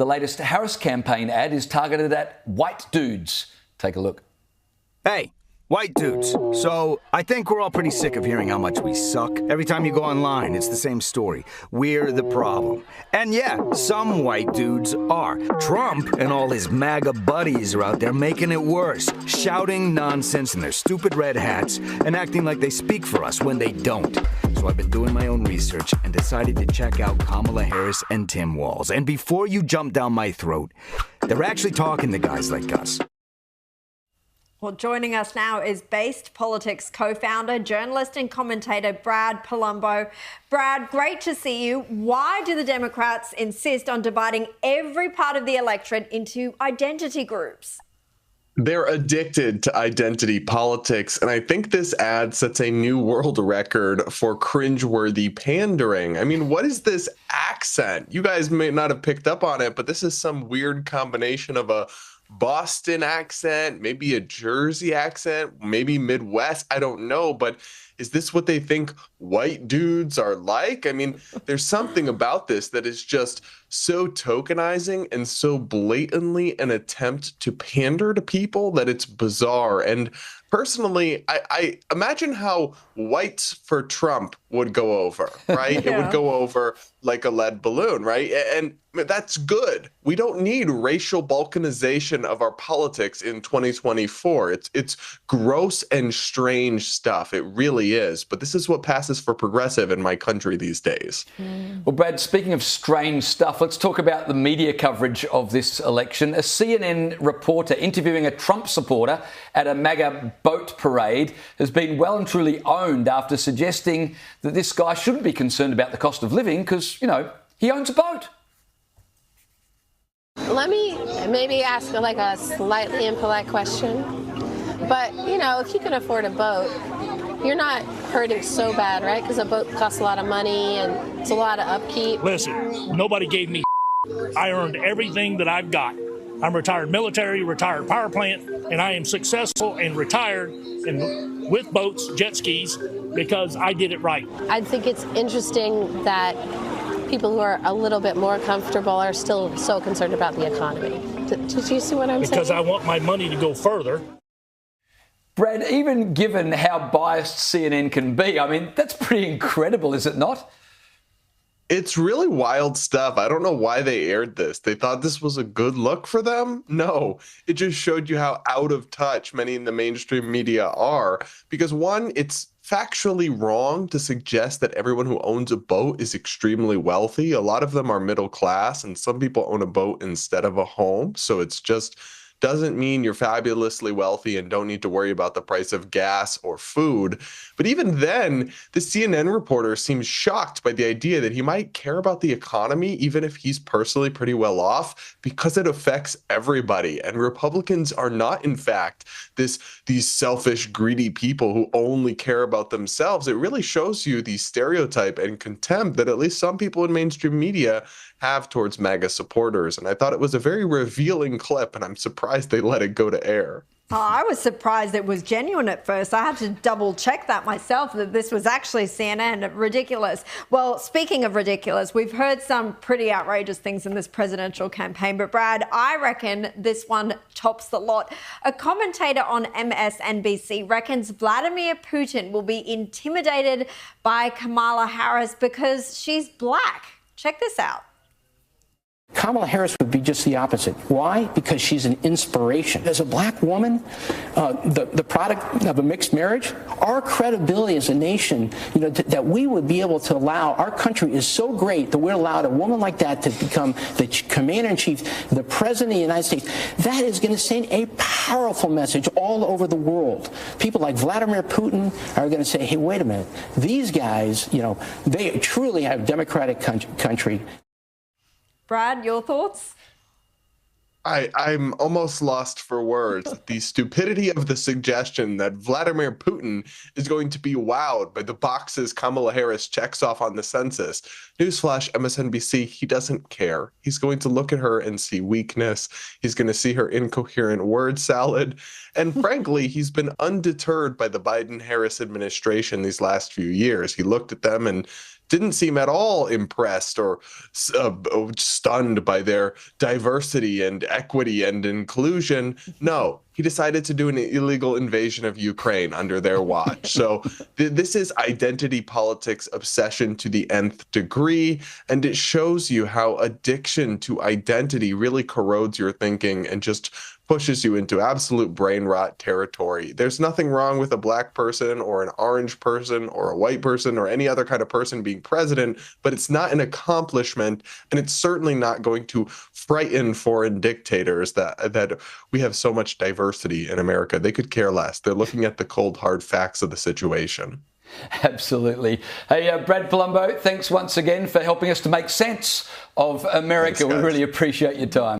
The latest Harris campaign ad is targeted at white dudes. Take a look. Hey, white dudes. So, I think we're all pretty sick of hearing how much we suck. Every time you go online, it's the same story. We're the problem. And yeah, some white dudes are. Trump and all his MAGA buddies are out there making it worse, shouting nonsense in their stupid red hats and acting like they speak for us when they don't. So I've been doing my own research and decided to check out Kamala Harris and Tim Walz. And before you jump down my throat, they're actually talking to guys like us. Well, joining us now is Based Politics co-founder, journalist and commentator Brad Polumbo. Brad, great to see you. Why do the Democrats insist on dividing every part of the electorate into identity groups? They're addicted to identity politics, and I think this ad sets a new world record for cringeworthy pandering. I mean, what is this accent? You guys may not have picked up on it, but this is some weird combination of a Boston accent, maybe a Jersey accent, maybe Midwest. I don't know, but is this what they think white dudes are like? I mean, there's something about this that is just so tokenizing and so blatantly an attempt to pander to people that it's bizarre. And personally, I imagine how whites for Trump would go over, right? Yeah. It would go over like a lead balloon, right? And that's good. We don't need racial balkanization of our politics in 2024. It's gross and strange stuff. It really is. But this is what passes for progressive in my country these days. Well, Brad, speaking of strange stuff, let's talk about the media coverage of this election. A CNN reporter interviewing a Trump supporter at a MAGA boat parade has been well and truly owned after suggesting that this guy shouldn't be concerned about the cost of living because, you know, he owns a boat. Let me maybe ask like a slightly impolite question. But, you know, if you can afford a boat, you're not hurting so bad, right? Because a boat costs a lot of money and it's a lot of upkeep. Listen, nobody gave me I earned everything that I've got. I'm retired military, retired power plant, and I am successful and retired and with boats, jet skis, because I did it right. I think it's interesting that people who are a little bit more comfortable are still so concerned about the economy. Did you see what I'm saying? Because I want my money to go further. Brad, even given how biased CNN can be, I mean, that's pretty incredible, is it not? It's really wild stuff. I don't know why they aired this. They thought this was a good look for them? No, it just showed you how out of touch many in the mainstream media are. Because one, it's factually wrong to suggest that everyone who owns a boat is extremely wealthy. A lot of them are middle class, and some people own a boat instead of a home. So it's just doesn't mean you're fabulously wealthy and don't need to worry about the price of gas or food. But even then, the CNN reporter seems shocked by the idea that he might care about the economy, even if he's personally pretty well off, because it affects everybody. And Republicans are not, in fact, these selfish, greedy people who only care about themselves. It really shows you the stereotype and contempt that at least some people in mainstream media have towards MAGA supporters. And I thought it was a very revealing clip, and I'm surprised they let it go to air. Oh, I was surprised it was genuine at first. I had to double check that myself, that this was actually CNN. Ridiculous. Well, speaking of ridiculous, we've heard some pretty outrageous things in this presidential campaign. But Brad, I reckon this one tops the lot. A commentator on MSNBC reckons Vladimir Putin will be intimidated by Kamala Harris because she's black. Check this out. Kamala Harris would be just the opposite. Why? Because she's an inspiration. As a black woman, the product of a mixed marriage, our credibility as a nation, that we would be able to allow, our country is so great that we're allowed a woman like that to become the commander-in-chief, the president of the United States. That is going to send a powerful message all over the world. People like Vladimir Putin are going to say, hey, wait a minute. These guys, they truly have a democratic country. Brad, your thoughts? I'm almost lost for words. The stupidity of the suggestion that Vladimir Putin is going to be wowed by the boxes Kamala Harris checks off on the census. Newsflash, MSNBC, he doesn't care. He's going to look at her and see weakness. He's going to see her incoherent word salad. And frankly, he's been undeterred by the Biden-Harris administration these last few years. He looked at them and didn't seem at all impressed or stunned by their diversity and equity and inclusion. No, he decided to do an illegal invasion of Ukraine under their watch. So this is identity politics obsession to the nth degree, and it shows you how addiction to identity really corrodes your thinking and just pushes you into absolute brain rot territory. There's nothing wrong with a black person or an orange person or a white person or any other kind of person being president, but it's not an accomplishment, and it's certainly not going to frighten foreign dictators that we have so much diversity in America. They could care less. They're looking at the cold, hard facts of the situation. Absolutely. Hey, Brad Polumbo, thanks once again for helping us to make sense of America. Thanks, we really appreciate your time.